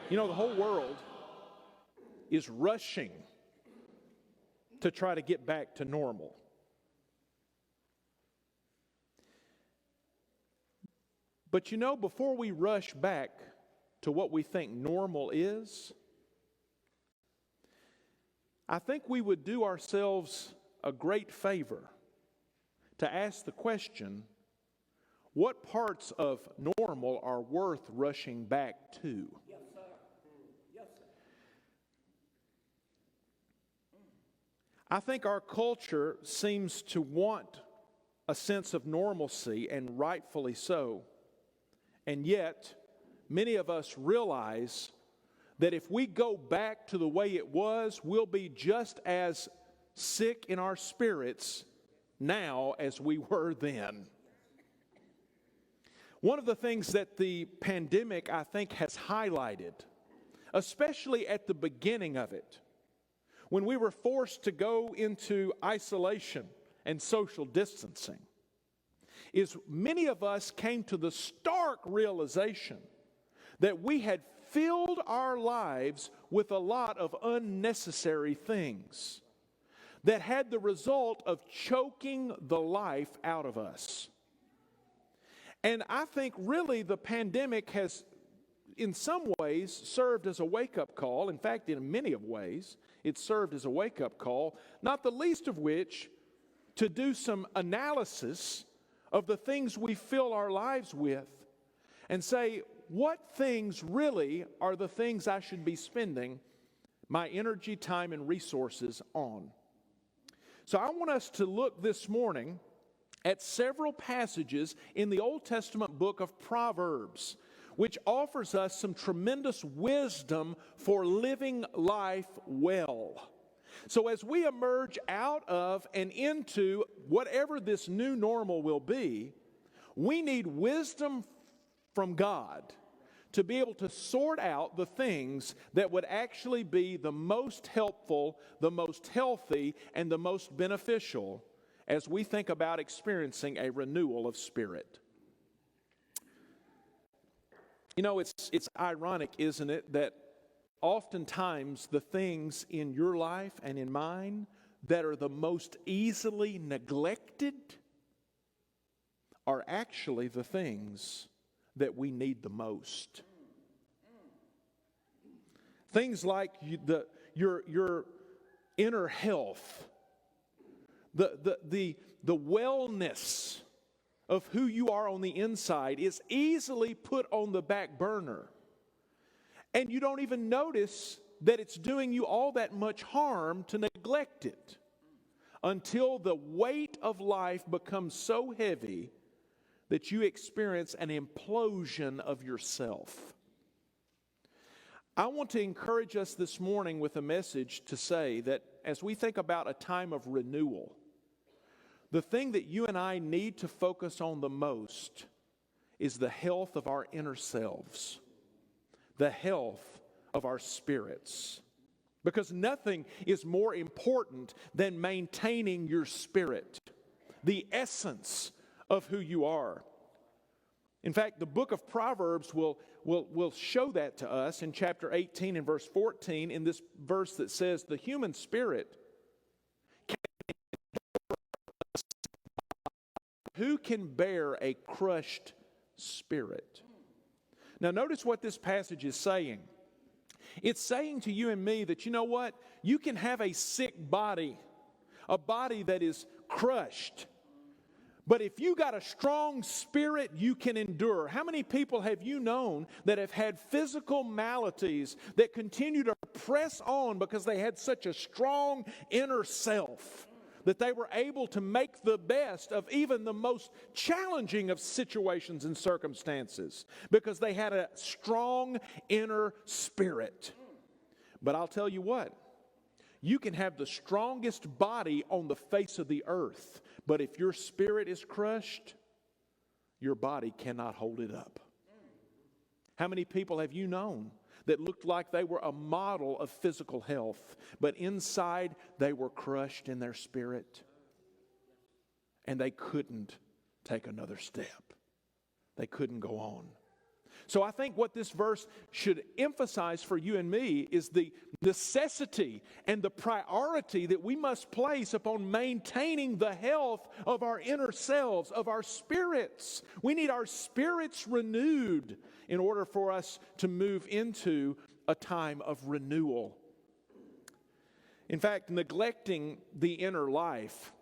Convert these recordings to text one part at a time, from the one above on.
You know, the whole world is rushing to try to get back to normal. But you know, before we rush back to what we think normal is, I think we would do ourselves a great favor to ask the question, what parts of normal are worth rushing back to? Yes, sir. Yes, sir. I think our culture seems to want a sense of normalcy, and rightfully so. And yet, many of us realize that if we go back to the way it was, we'll be just as sick in our spirits now as we were then. One of the things that the pandemic, I think, has highlighted, especially at the beginning of it, when we were forced to go into isolation and social distancing, is many of us came to the stark realization that we had filled our lives with a lot of unnecessary things that had the result of choking the life out of us. And I think really the pandemic has, in some ways, served as a wake-up call. In fact, in many of ways, it served as a wake-up call, not the least of which to do some analysis of the things we fill our lives with and say, what things really are the things I should be spending my energy, time, and resources on? So I want us to look this morning at several passages in the Old Testament book of Proverbs, which offers us some tremendous wisdom for living life well. So as we emerge out of and into whatever this new normal will be, we need wisdom from God to be able to sort out the things that would actually be the most helpful, the most healthy, and the most beneficial as we think about experiencing a renewal of spirit. You know, it's ironic, isn't it, that oftentimes the things in your life and in mine that are the most easily neglected are actually the things that we need the most. Things like your inner health, the wellness of who you are on the inside is easily put on the back burner. And you don't even notice that it's doing you all that much harm to neglect it until the weight of life becomes so heavy that you experience an implosion of yourself. I want to encourage us this morning with a message to say that as we think about a time of renewal, the thing that you and I need to focus on the most is the health of our inner selves, the health of our spirits. Because nothing is more important than maintaining your spirit, the essence of who you are. In fact, the book of Proverbs will show that to us in chapter 18 and verse 14, in this verse that says, the human spirit who can bear a crushed spirit? Now notice what this passage is saying. It's saying to you and me that, you know what? You can have a sick body, a body that is crushed. But if you got a strong spirit, you can endure. How many people have you known that have had physical maladies that continue to press on because they had such a strong inner self that they were able to make the best of even the most challenging of situations and circumstances because they had a strong inner spirit? But I'll tell you what, you can have the strongest body on the face of the earth, but if your spirit is crushed, your body cannot hold it up. How many people have you known that looked like they were a model of physical health, but inside they were crushed in their spirit and they couldn't take another step? They couldn't go on. So I think what this verse should emphasize for you and me is the necessity and the priority that we must place upon maintaining the health of our inner selves, of our spirits. We need our spirits renewed in order for us to move into a time of renewal. In fact, neglecting the inner life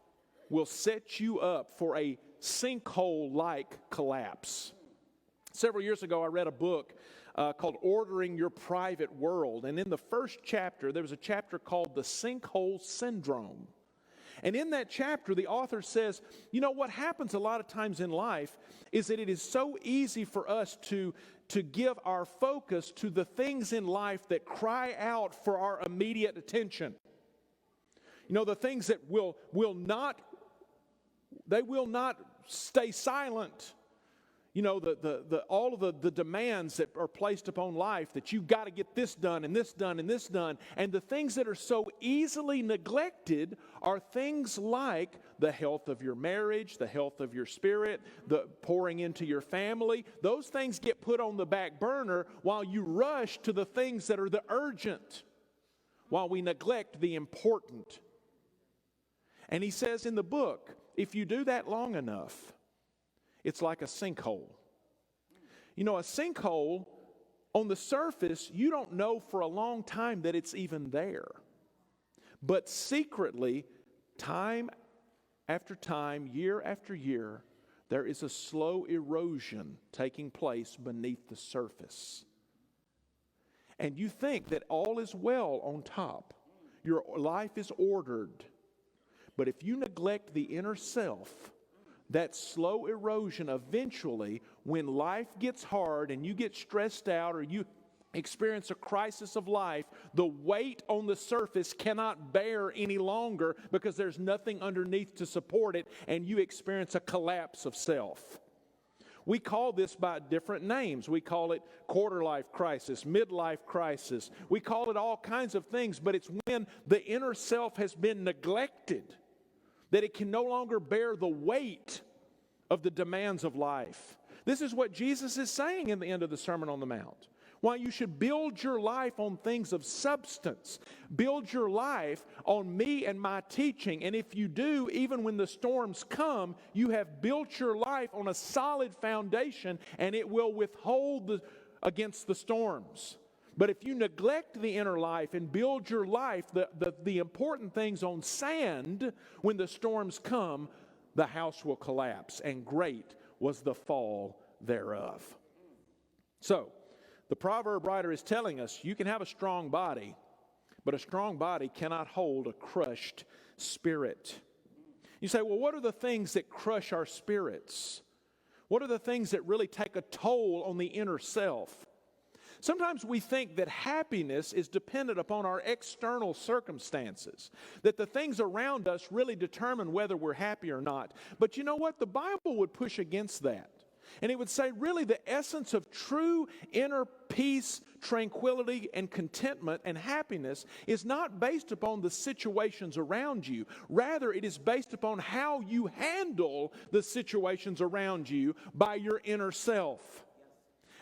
will set you up for a sinkhole-like collapse. Several years ago, I read a book called Ordering Your Private World. And in the first chapter, there was a chapter called The Sinkhole Syndrome. And in that chapter, the author says, you know, what happens a lot of times in life is that it is so easy for us to give our focus to the things in life that cry out for our immediate attention. You know, the things that will not stay silent. You know, all of the demands that are placed upon life, that you've got to get this done and this done and this done. And the things that are so easily neglected are things like the health of your marriage, the health of your spirit, the pouring into your family. Those things get put on the back burner while you rush to the things that are the urgent, while we neglect the important. And he says in the book, if you do that long enough, it's like a sinkhole. You know, a sinkhole, on the surface, you don't know for a long time that it's even there. But secretly, time after time, year after year, there is a slow erosion taking place beneath the surface. And you think that all is well on top. Your life is ordered. But if you neglect the inner self, that slow erosion eventually, when life gets hard and you get stressed out or you experience a crisis of life, the weight on the surface cannot bear any longer because there's nothing underneath to support it, and you experience a collapse of self. We call this by different names. We call it quarter-life crisis, midlife crisis. We call it all kinds of things, but it's when the inner self has been neglected that it can no longer bear the weight of the demands of life. This is what Jesus is saying in the end of the Sermon on the Mount. Why you should build your life on things of substance. Build your life on me and my teaching. And if you do, even when the storms come, you have built your life on a solid foundation, and it will withhold against the storms. But if you neglect the inner life and build your life, the important things on sand, when the storms come, the house will collapse, and great was the fall thereof. So, the proverb writer is telling us you can have a strong body, but a strong body cannot hold a crushed spirit. You say, well, what are the things that crush our spirits? What are the things that really take a toll on the inner self? Sometimes we think that happiness is dependent upon our external circumstances, that the things around us really determine whether we're happy or not. But you know what? The Bible would push against that. And it would say really the essence of true inner peace, tranquility, and contentment and happiness is not based upon the situations around you. Rather, it is based upon how you handle the situations around you by your inner self.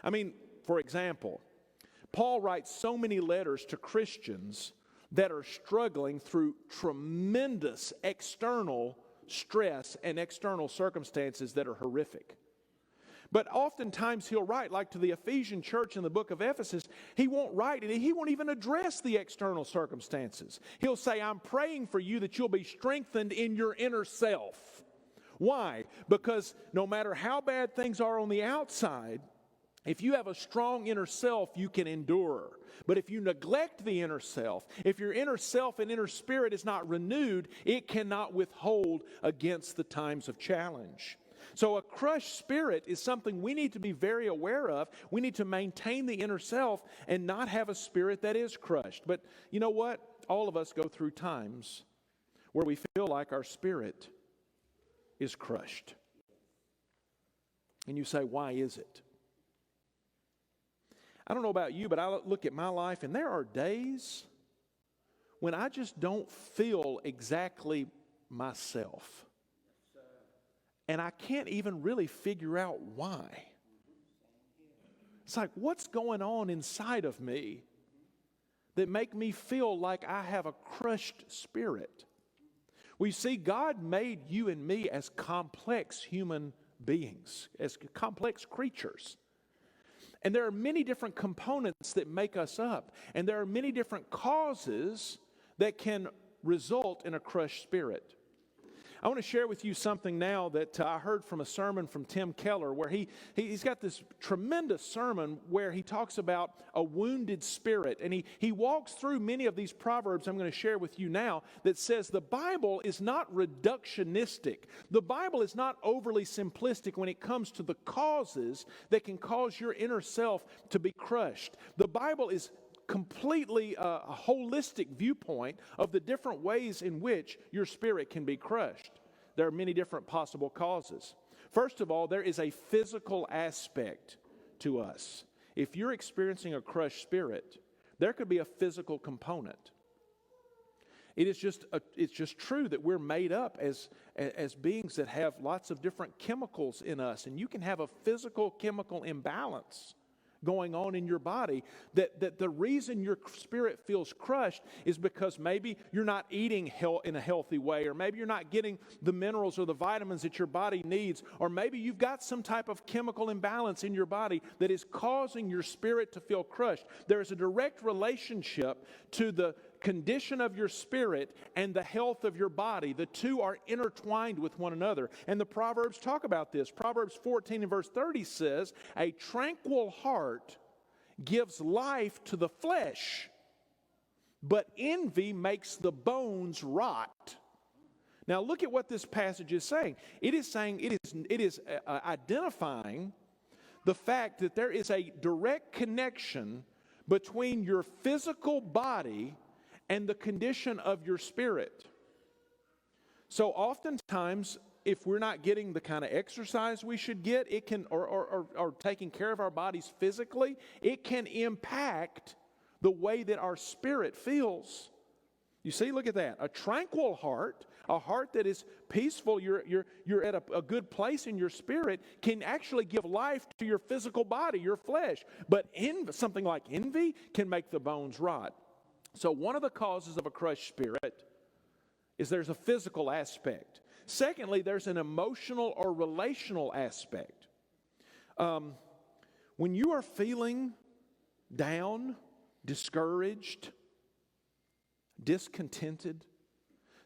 I mean, for example, Paul writes so many letters to Christians that are struggling through tremendous external stress and external circumstances that are horrific. But oftentimes he'll write, like to the Ephesian church in the book of Ephesus, he won't write and he won't even address the external circumstances. He'll say, I'm praying for you that you'll be strengthened in your inner self. Why? Because no matter how bad things are on the outside, if you have a strong inner self, you can endure. But if you neglect the inner self, if your inner self and inner spirit is not renewed, it cannot withhold against the times of challenge. So a crushed spirit is something we need to be very aware of. We need to maintain the inner self and not have a spirit that is crushed. But you know what? All of us go through times where we feel like our spirit is crushed. And you say, why is it? I don't know about you, but I look at my life and there are days when I just don't feel exactly myself. And I can't even really figure out why. It's like, what's going on inside of me that make me feel like I have a crushed spirit? We see God made you and me as complex human beings, as complex creatures. And there are many different components that make us up. And there are many different causes that can result in a crushed spirit. I want to share with you something now that I heard from a sermon from Tim Keller, where he's got this tremendous sermon where he talks about a wounded spirit. And he walks through many of these proverbs I'm going to share with you now that says the Bible is not reductionistic. The Bible is not overly simplistic when it comes to the causes that can cause your inner self to be crushed. The Bible is completely a holistic viewpoint of the different ways in which your spirit can be crushed. There are many different possible causes. First of all, there is a physical aspect to us. If you're experiencing a crushed spirit, there could be a physical component. It's just true that we're made up as beings that have lots of different chemicals in us, and you can have a physical chemical imbalance going on in your body, that the reason your spirit feels crushed is because maybe you're not eating in a healthy way, or maybe you're not getting the minerals or the vitamins that your body needs, or maybe you've got some type of chemical imbalance in your body that is causing your spirit to feel crushed. There is a direct relationship to the condition of your spirit and the health of your body. The two are intertwined with one another. And the Proverbs talk about this. Proverbs 14 and verse 30 says, "A tranquil heart gives life to the flesh, but envy makes the bones rot." Now look at what this passage is saying. It is identifying the fact that there is a direct connection between your physical body and the condition of your spirit. So oftentimes, if we're not getting the kind of exercise we should get, it can, or taking care of our bodies physically, it can impact the way that our spirit feels. You see, look at that. A tranquil heart, a heart that is peaceful, you're at a good place in your spirit, can actually give life to your physical body, your flesh. But something like envy can make the bones rot. So one of the causes of a crushed spirit is there's a physical aspect. Secondly, there's an emotional or relational aspect. When you are feeling down, discouraged, discontented,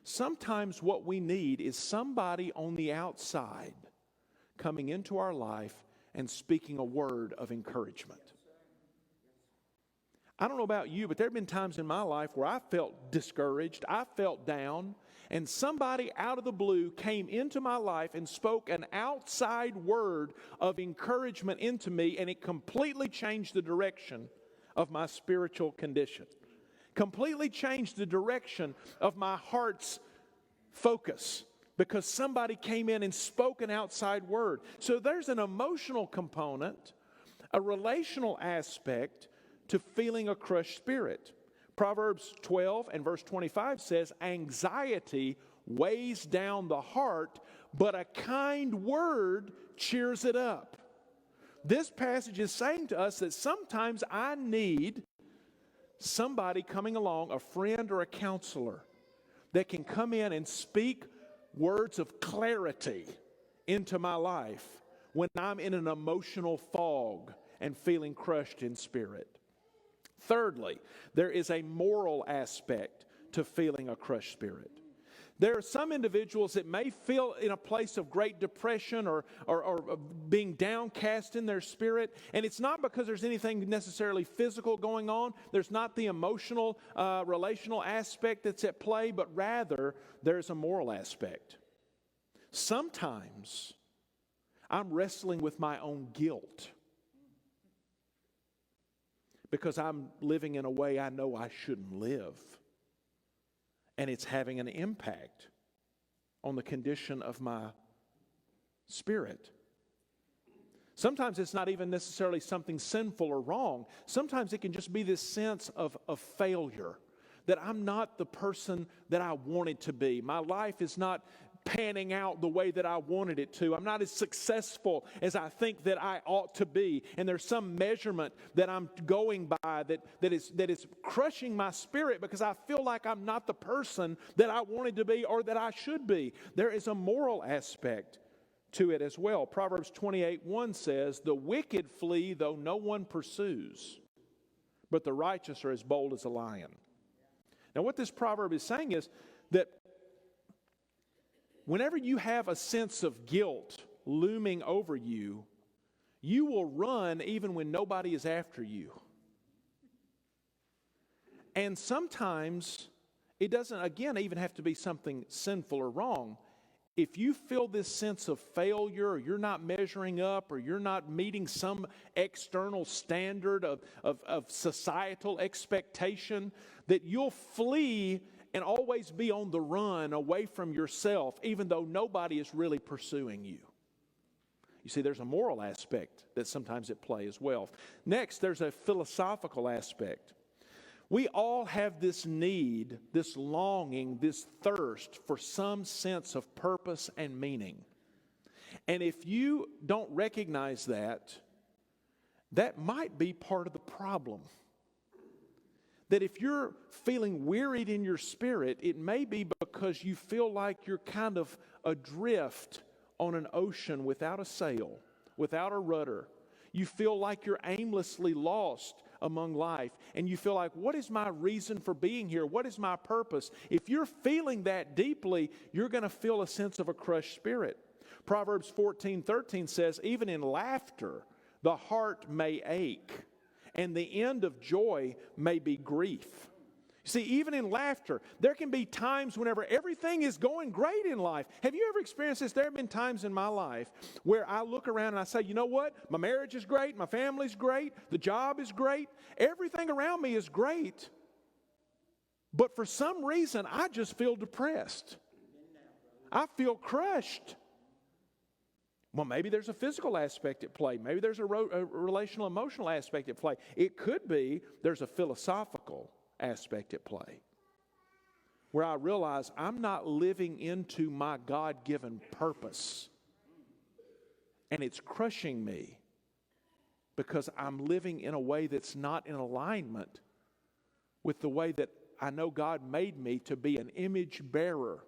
sometimes what we need is somebody on the outside coming into our life and speaking a word of encouragement. I don't know about you, but there have been times in my life where I felt discouraged, I felt down, and somebody out of the blue came into my life and spoke an outside word of encouragement into me, and it completely changed the direction of my spiritual condition. Completely changed the direction of my heart's focus, because somebody came in and spoke an outside word. So there's an emotional component, a relational aspect to feeling a crushed spirit. Proverbs 12 and verse 25 says, "Anxiety weighs down the heart, but a kind word cheers it up." This passage is saying to us that sometimes I need somebody coming along, a friend or a counselor, that can come in and speak words of clarity into my life when I'm in an emotional fog and feeling crushed in spirit. Thirdly, there is a moral aspect to feeling a crushed spirit. There are some individuals that may feel in a place of great depression or being downcast in their spirit, and it's not because there's anything necessarily physical going on. There's not the emotional, relational aspect that's at play, but rather there's a moral aspect. Sometimes I'm wrestling with my own guilt because I'm living in a way I know I shouldn't live. And it's having an impact on the condition of my spirit. Sometimes it's not even necessarily something sinful or wrong. Sometimes it can just be this sense of failure, that I'm not the person that I wanted to be. My life is not panning out the way that I wanted it to. I'm not as successful as I think that I ought to be. And there's some measurement that I'm going by that is crushing my spirit because I feel like I'm not the person that I wanted to be or that I should be. There is a moral aspect to it as well. Proverbs 28:1 says, "The wicked flee though no one pursues, but the righteous are as bold as a lion." Now what this proverb is saying is that whenever you have a sense of guilt looming over you, you will run even when nobody is after you. And sometimes it doesn't, again, even have to be something sinful or wrong. If you feel this sense of failure, or you're not measuring up, or you're not meeting some external standard of societal expectation, that you'll flee and always be on the run away from yourself, even though nobody is really pursuing you. You see, there's a moral aspect that's sometimes at play as well. Next, there's a philosophical aspect. We all have this need, this longing, this thirst for some sense of purpose and meaning. And if you don't recognize that, that might be part of the problem. That if you're feeling wearied in your spirit, it may be because you feel like you're kind of adrift on an ocean without a sail, without a rudder. You feel like you're aimlessly lost among life. And you feel like, what is my reason for being here? What is my purpose? If you're feeling that deeply, you're going to feel a sense of a crushed spirit. Proverbs 14:13 says, "Even in laughter, the heart may ache, and the end of joy may be grief." See, even in laughter, there can be times whenever everything is going great in life. Have you ever experienced this? There have been times in my life where I look around and I say, you know what? My marriage is great. My family's great. The job is great. Everything around me is great. But for some reason, I just feel depressed. I feel crushed. Well, maybe there's a physical aspect at play. Maybe there's a relational, emotional aspect at play. It could be there's a philosophical aspect at play where I realize I'm not living into my God-given purpose, and it's crushing me because I'm living in a way that's not in alignment with the way that I know God made me to be an image bearer,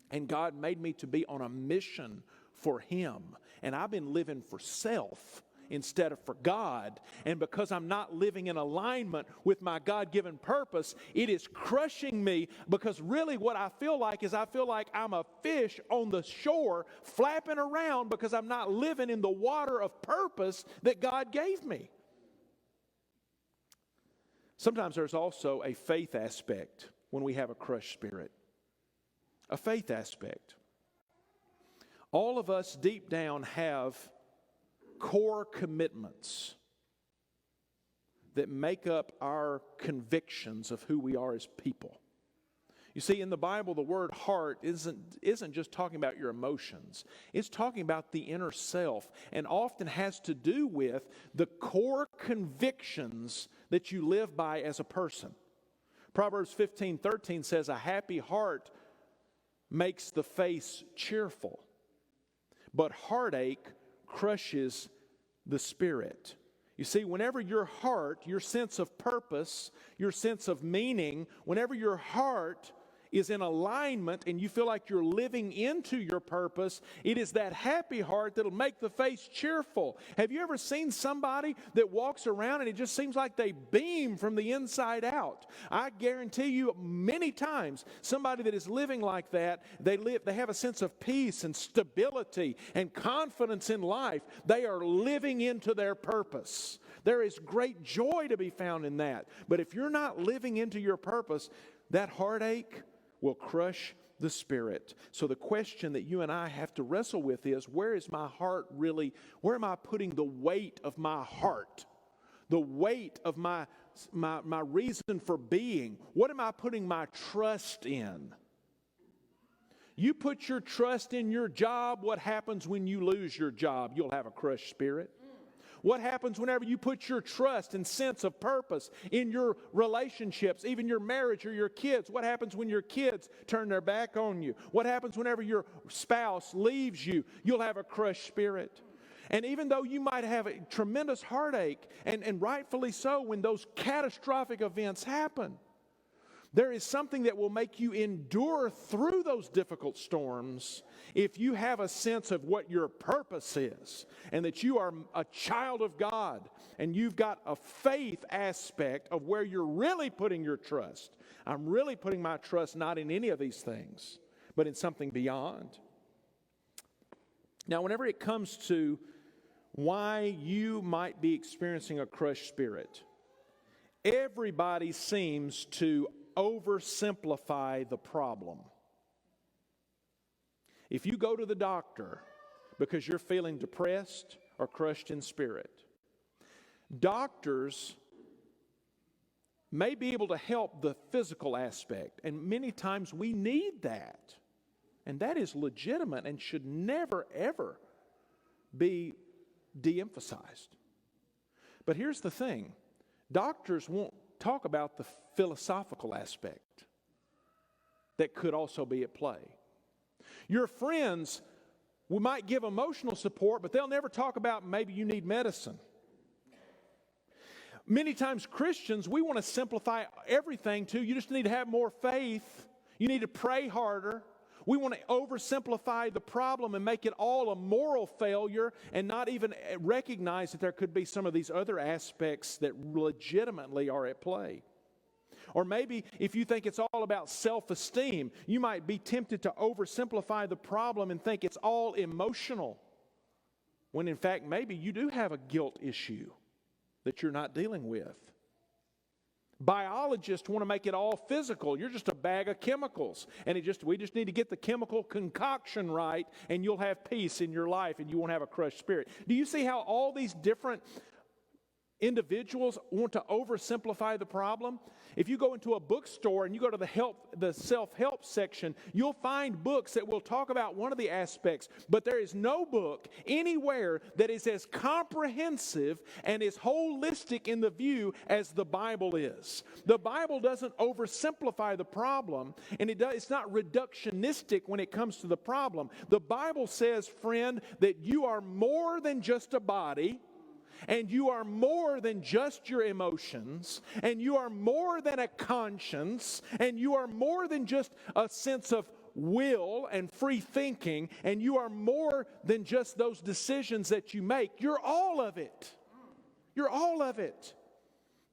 and God made me to be on a mission for Him, and I've been living for self instead of for God. And because I'm not living in alignment with my God-given purpose, it is crushing me, because really what I feel like is I feel like I'm a fish on the shore flapping around because I'm not living in the water of purpose that God gave me. Sometimes there's also a faith aspect when we have a crushed spirit. A faith aspect. All of us deep down have core commitments that make up our convictions of who we are as people. You see, in the Bible, the word heart isn't just talking about your emotions. It's talking about the inner self, and often has to do with the core convictions that you live by as a person. Proverbs 15:13 says, "A happy heart makes the face cheerful, but heartache crushes the spirit." You see, whenever your heart, your sense of purpose, your sense of meaning, whenever your heart is in alignment and you feel like you're living into your purpose, it is that happy heart that'll make the face cheerful. Have you ever seen somebody that walks around and it just seems like they beam from the inside out? I guarantee you many times somebody that is living like that, they have a sense of peace and stability and confidence in life. They are living into their purpose. There is great joy to be found in that. But if you're not living into your purpose, that heartache will crush the spirit. So the question that you and I have to wrestle with is, where is my heart really? Where am I putting the weight of my heart? The weight of my reason for being? What am I putting my trust in? You put your trust in your job, what happens when you lose your job? You'll have a crushed spirit. What happens whenever you put your trust and sense of purpose in your relationships, even your marriage or your kids? What happens when your kids turn their back on you? What happens whenever your spouse leaves you? You'll have a crushed spirit. And even though you might have a tremendous heartache, and rightfully so when those catastrophic events happen, there is something that will make you endure through those difficult storms if you have a sense of what your purpose is and that you are a child of God and you've got a faith aspect of where you're really putting your trust. I'm really putting my trust not in any of these things, but in something beyond. Now, whenever it comes to why you might be experiencing a crushed spirit, everybody seems to oversimplify the problem. If you go to the doctor because you're feeling depressed or crushed in spirit, doctors may be able to help the physical aspect, and many times we need that. And that is legitimate and should never, ever be de-emphasized. But here's the thing. Doctors won't talk about the philosophical aspect that could also be at play. Your friends might give emotional support, but they'll never talk about maybe you need medicine. Many times Christians, we want to simplify everything to you just need to have more faith. You need to pray harder. We want to oversimplify the problem and make it all a moral failure and not even recognize that there could be some of these other aspects that legitimately are at play. Or maybe if you think it's all about self-esteem, you might be tempted to oversimplify the problem and think it's all emotional, when in fact maybe you do have a guilt issue that you're not dealing with. Biologists want to make it all physical. You're just a bag of chemicals. And we just need to get the chemical concoction right, and you'll have peace in your life and you won't have a crushed spirit. Do you see how all these different individuals want to oversimplify the problem? If you go into a bookstore and you go to the self-help section, you'll find books that will talk about one of the aspects, but there is no book anywhere that is as comprehensive and as holistic in the view as the Bible is. The Bible doesn't oversimplify the problem, and it's not reductionistic when it comes to the problem. The Bible says, friend, that you are more than just a body, and you are more than just your emotions, and you are more than a conscience, and you are more than just a sense of will and free thinking, and you are more than just those decisions that you make. You're all of it. You're all of it.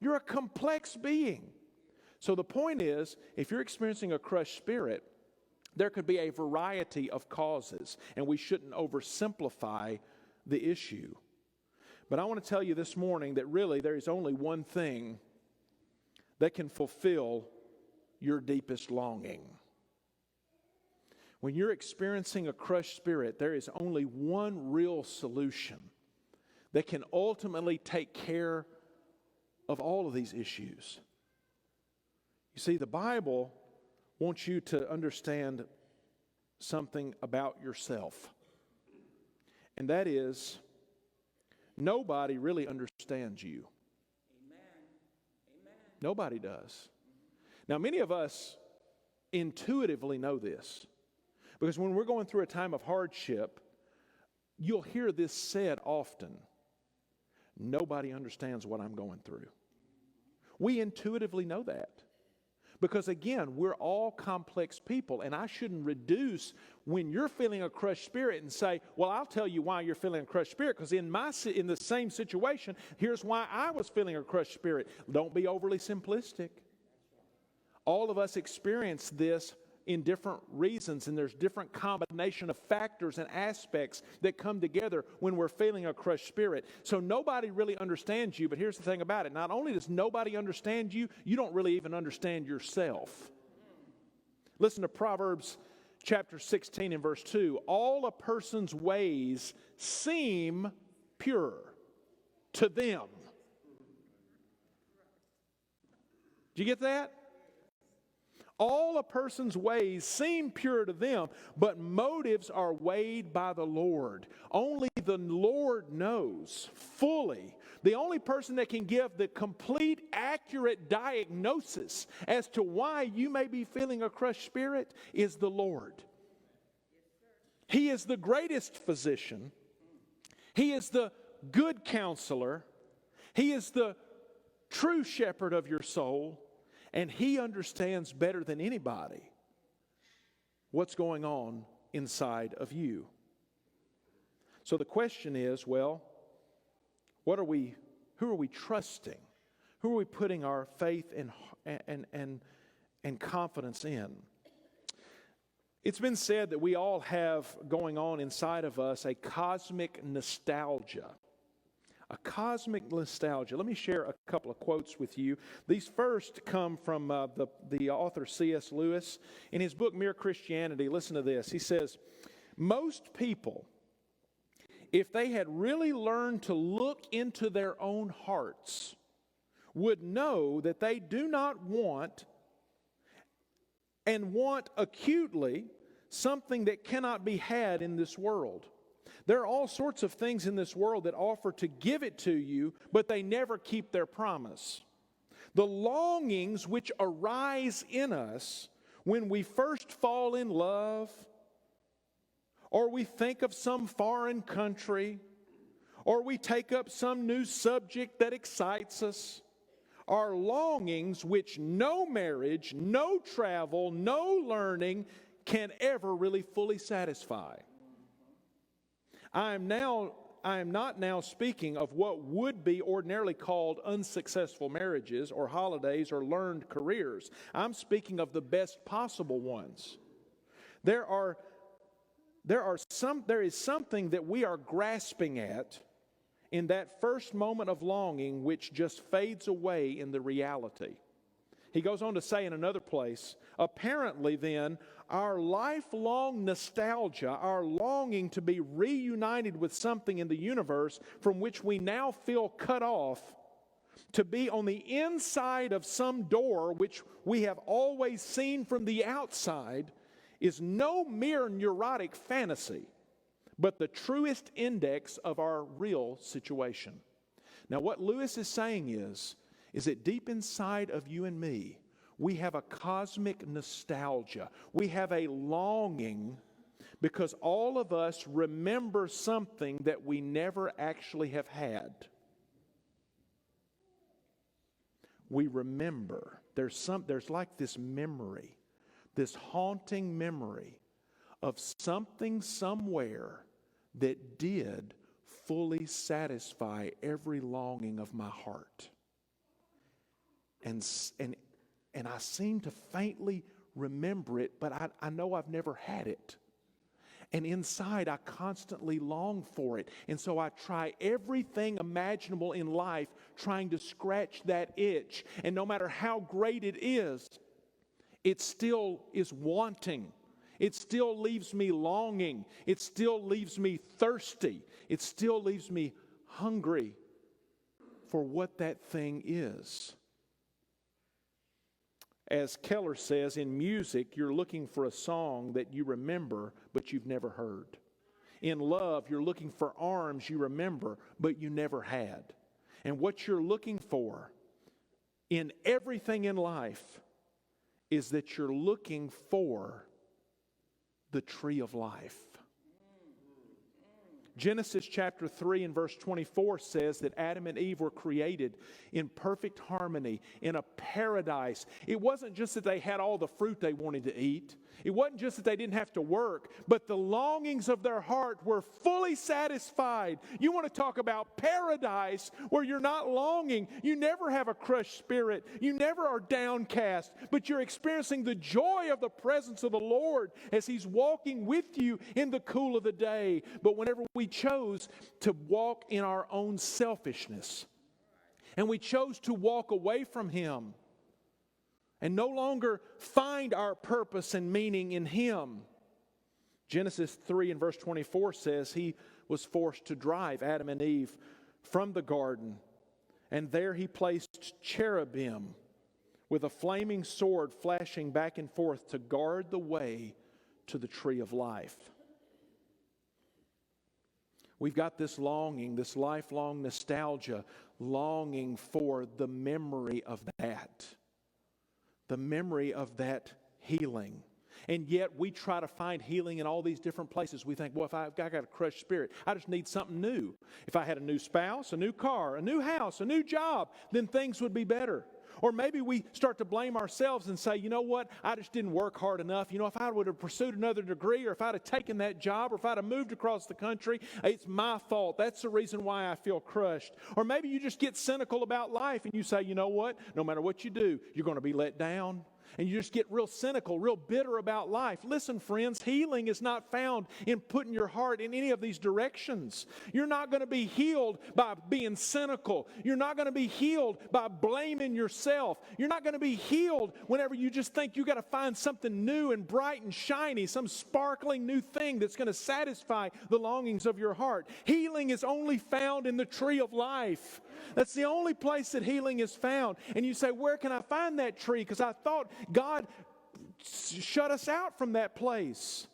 You're a complex being. So the point is, if you're experiencing a crushed spirit, there could be a variety of causes, and we shouldn't oversimplify the issue. But I want to tell you this morning that really there is only one thing that can fulfill your deepest longing. When you're experiencing a crushed spirit, there is only one real solution that can ultimately take care of all of these issues. You see, the Bible wants you to understand something about yourself. And that is, nobody really understands you. Amen. Amen. Nobody does. Now, many of us intuitively know this, because when we're going through a time of hardship, you'll hear this said often: nobody understands what I'm going through. We intuitively know that. Because again, we're all complex people, and I shouldn't reduce when you're feeling a crushed spirit and say, well, I'll tell you why you're feeling a crushed spirit, because in the same situation, here's why I was feeling a crushed spirit. Don't be overly simplistic. All of us experience this in different reasons, and there's different combination of factors and aspects that come together when we're feeling a crushed spirit. So nobody really understands you, but here's the thing about it. Not only does nobody understand you, you don't really even understand yourself. Listen to Proverbs Chapter 16 and verse 2. All a person's ways seem pure to them. Do you get that? All a person's ways seem pure to them, but motives are weighed by the Lord. Only the Lord knows fully. The only person that can give the complete, accurate diagnosis as to why you may be feeling a crushed spirit is the Lord. He is the greatest physician. He is the good counselor. He is the true shepherd of your soul. And He understands better than anybody what's going on inside of you. So the question is, well, who are we trusting? Who are we putting our faith and confidence in? It's been said that we all have going on inside of us a cosmic nostalgia. A cosmic nostalgia. Let me share a couple of quotes with you. These first come from the author C.S. Lewis. In his book, Mere Christianity, listen to this. He says, most people, if they had really learned to look into their own hearts, would know that they do not want acutely something that cannot be had in this world. There are all sorts of things in this world that offer to give it to you, but they never keep their promise. The longings which arise in us when we first fall in love, or we think of some foreign country, or we take up some new subject that excites us, are longings which no marriage, no travel, no learning can ever really fully satisfy. I am not now speaking of what would be ordinarily called unsuccessful marriages or holidays or learned careers. I'm speaking of the best possible ones. There is something that we are grasping at in that first moment of longing which just fades away in the reality. He goes on to say in another place, apparently then, our lifelong nostalgia, our longing to be reunited with something in the universe from which we now feel cut off, to be on the inside of some door which we have always seen from the outside, is no mere neurotic fantasy, but the truest index of our real situation. Now, what Lewis is saying is that deep inside of you and me, we have a cosmic nostalgia. We have a longing because all of us remember something that we never actually have had. We remember. There's like this memory, this haunting memory of something somewhere that did fully satisfy every longing of my heart. And I seem to faintly remember it, but I know I've never had it. And inside, I constantly long for it. And so I try everything imaginable in life trying to scratch that itch. And no matter how great it still is wanting. It still leaves me longing. It still leaves me thirsty. It still leaves me hungry for what that thing is. As Keller says, in music, you're looking for a song that you remember, but you've never heard. In love, you're looking for arms you remember, but you never had. And what you're looking for in everything in life is that you're looking for the tree of life. Genesis chapter 3 and verse 24 says that Adam and Eve were created in perfect harmony, in a paradise. It wasn't just that they had all the fruit they wanted to eat. It wasn't just that they didn't have to work, but the longings of their heart were fully satisfied. You want to talk about paradise where you're not longing. You never have a crushed spirit. You never are downcast, but you're experiencing the joy of the presence of the Lord as He's walking with you in the cool of the day. But whenever we chose to walk in our own selfishness, and we chose to walk away from Him, and no longer find our purpose and meaning in Him. Genesis 3 and verse 24 says He was forced to drive Adam and Eve from the garden, and there He placed cherubim with a flaming sword flashing back and forth to guard the way to the tree of life. We've got this longing, this lifelong nostalgia, longing for the memory of that. The memory of that healing. And yet we try to find healing in all these different places. We think, well, if I've got a crushed spirit, I just need something new. If I had a new spouse, a new car, a new house, a new job, then things would be better. Or maybe we start to blame ourselves and say, you know what, I just didn't work hard enough. You know, if I would have pursued another degree, or if I'd have taken that job, or if I'd have moved across the country, it's my fault. That's the reason why I feel crushed. Or maybe you just get cynical about life and you say, you know what, no matter what you do, you're going to be let down. And you just get real cynical, real bitter about life. Listen, friends, healing is not found in putting your heart in any of these directions. You're not going to be healed by being cynical. You're not going to be healed by blaming yourself. You're not going to be healed whenever you just think you got to find something new and bright and shiny, some sparkling new thing that's going to satisfy the longings of your heart. Healing is only found in the tree of life. That's the only place that healing is found. And you say, where can I find that tree? Because I thought God shut us out from that place.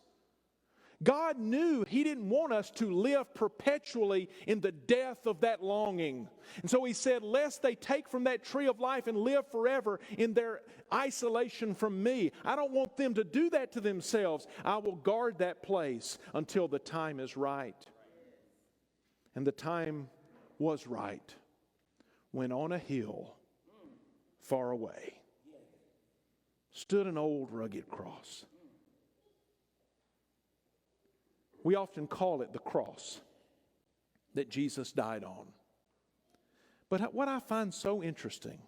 God knew He didn't want us to live perpetually in the death of that longing. And so He said, lest they take from that tree of life and live forever in their isolation from me. I don't want them to do that to themselves. I will guard that place until the time is right. And the time was right when on a hill far away stood an old rugged cross. We often call it the cross that Jesus died on. But what I find so interesting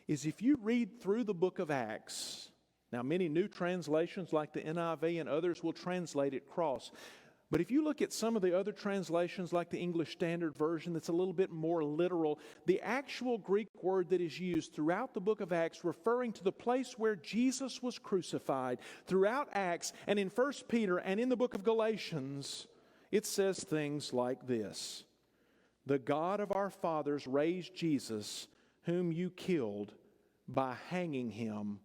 is if you read through the book of Acts, now many new translations like the NIV and others will translate it cross. But if you look at some of the other translations like the English Standard Version that's a little bit more literal, the actual Greek word that is used throughout the book of Acts referring to the place where Jesus was crucified, throughout Acts and in 1 Peter and in the book of Galatians, it says things like this: the God of our fathers raised Jesus, whom you killed by hanging Him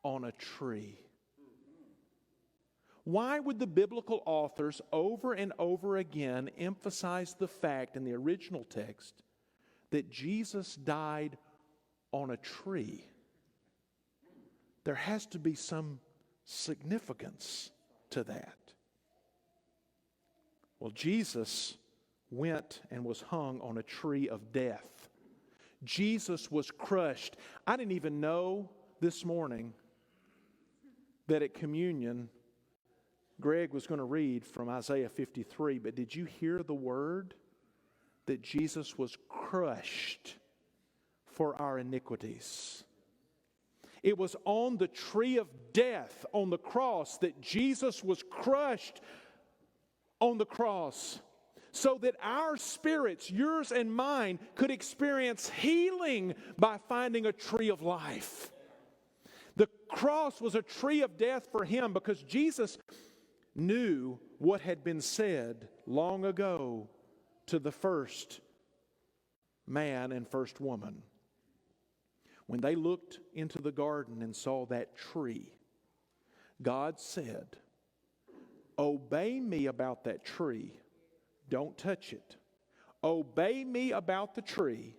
on a tree. Why would the biblical authors over and over again emphasize the fact in the original text that Jesus died on a tree? There has to be some significance to that. Well, Jesus went and was hung on a tree of death. Jesus was crushed. I didn't even know this morning that at communion Greg was going to read from Isaiah 53, but did you hear the word that Jesus was crushed for our iniquities? It was on the tree of death, on the cross, that Jesus was crushed on the cross, so that our spirits, yours and mine, could experience healing by finding a tree of life. The cross was a tree of death for Him because Jesus knew what had been said long ago to the first man and first woman. When they looked into the garden and saw that tree, God said, obey me about that tree. Don't touch it. Obey me about the tree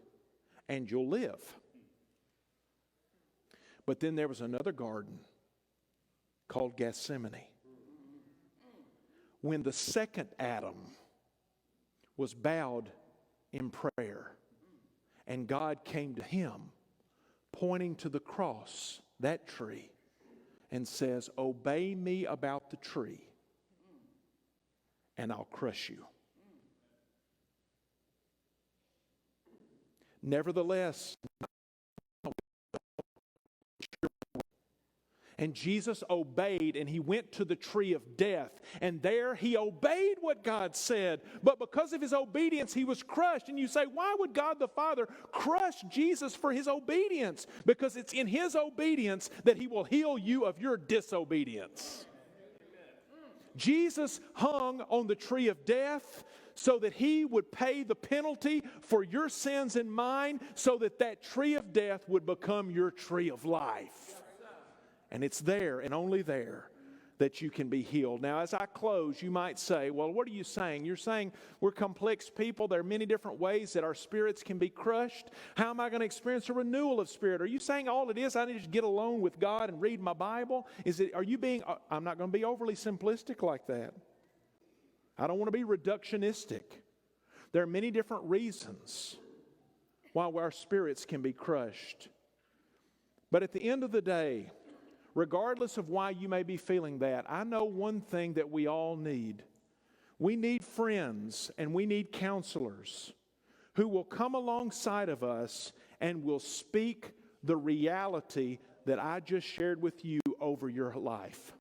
and you'll live. But then there was another garden called Gethsemane. When the second Adam was bowed in prayer and God came to him pointing to the cross, that tree, and says, obey me about the tree and I'll crush you. Nevertheless, and Jesus obeyed and He went to the tree of death. And there He obeyed what God said. But because of His obedience, He was crushed. And you say, why would God the Father crush Jesus for His obedience? Because it's in His obedience that He will heal you of your disobedience. Jesus hung on the tree of death so that He would pay the penalty for your sins and mine, so that that tree of death would become your tree of life. And it's there and only there that you can be healed. Now, as I close, you might say, well, what are you saying? You're saying we're complex people. There are many different ways that our spirits can be crushed. How am I going to experience a renewal of spirit? Are you saying all it is, I need to get alone with God and read my Bible? I'm not going to be overly simplistic like that. I don't want to be reductionistic. There are many different reasons why our spirits can be crushed. But at the end of the day, regardless of why you may be feeling that, I know one thing that we all need. We need friends and we need counselors who will come alongside of us and will speak the reality that I just shared with you over your life.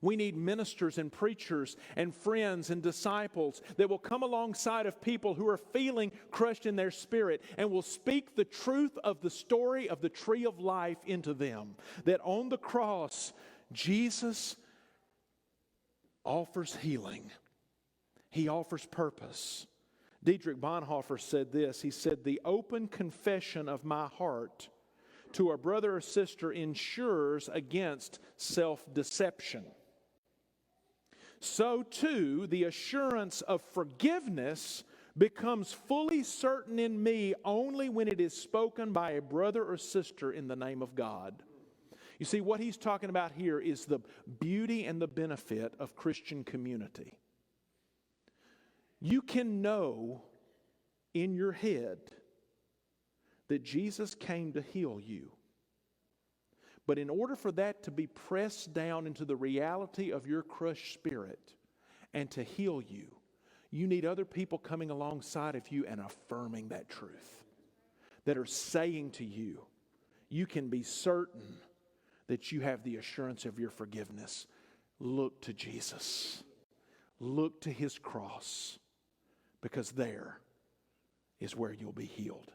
We need ministers and preachers and friends and disciples that will come alongside of people who are feeling crushed in their spirit and will speak the truth of the story of the tree of life into them. That on the cross, Jesus offers healing. He offers purpose. Dietrich Bonhoeffer said this. He said, "The open confession of my heart to a brother or sister ensures against self-deception. So too, the assurance of forgiveness becomes fully certain in me only when it is spoken by a brother or sister in the name of God." You see, what he's talking about here is the beauty and the benefit of Christian community. You can know in your head that Jesus came to heal you. But in order for that to be pressed down into the reality of your crushed spirit and to heal you, you need other people coming alongside of you and affirming that truth. That are saying to you, you can be certain that you have the assurance of your forgiveness. Look to Jesus. Look to His cross. Because there is where you'll be healed.